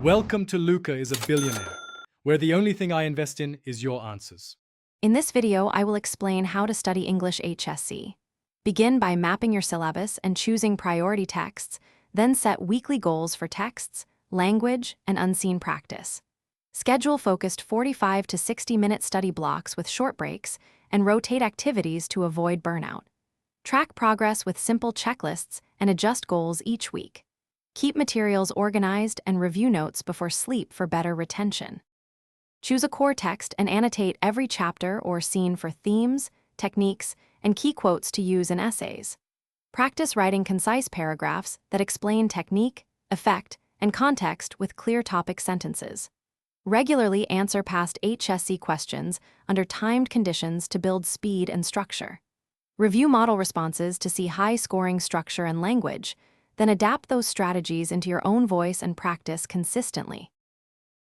Welcome to Luca is a Billionaire, where the only thing I invest in is your answers. In this video, I will explain how to study English HSC. Begin by mapping your syllabus and choosing priority texts, then set weekly goals for texts, language, and unseen practice. Schedule focused 45 to 60-minute study blocks with short breaks and rotate activities to avoid burnout. Track progress with simple checklists and adjust goals each week. Keep materials organized and review notes before sleep for better retention. Choose a core text and annotate every chapter or scene for themes, techniques, and key quotes to use in essays. Practice writing concise paragraphs that explain technique, effect, and context with clear topic sentences. Regularly answer past HSC questions under timed conditions to build speed and structure. Review model responses to see high-scoring structure and language, then adapt those strategies into your own voice and practice consistently.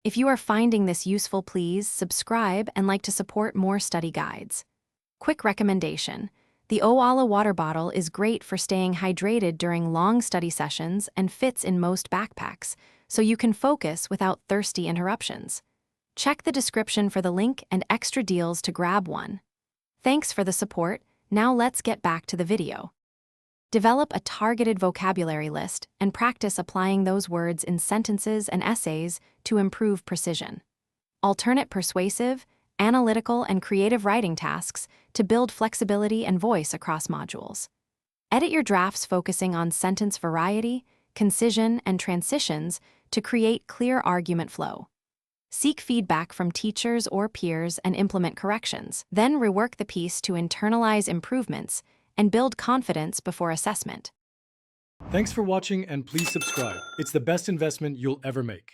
If you are finding this useful, please subscribe and like to support more study guides. Quick recommendation: the Owala water bottle is great for staying hydrated during long study sessions and fits in most backpacks, so you can focus without thirsty interruptions. Check the description for the link and extra deals to grab one. Thanks for the support. Now let's get back to the video. Develop a targeted vocabulary list and practice applying those words in sentences and essays to improve precision. Alternate persuasive, analytical, and creative writing tasks to build flexibility and voice across modules. Edit your drafts focusing on sentence variety, concision, and transitions to create clear argument flow. Seek feedback from teachers or peers and implement corrections. Then rework the piece to internalize improvements and build confidence before assessment. Thanks for watching, and please subscribe. It's the best investment you'll ever make.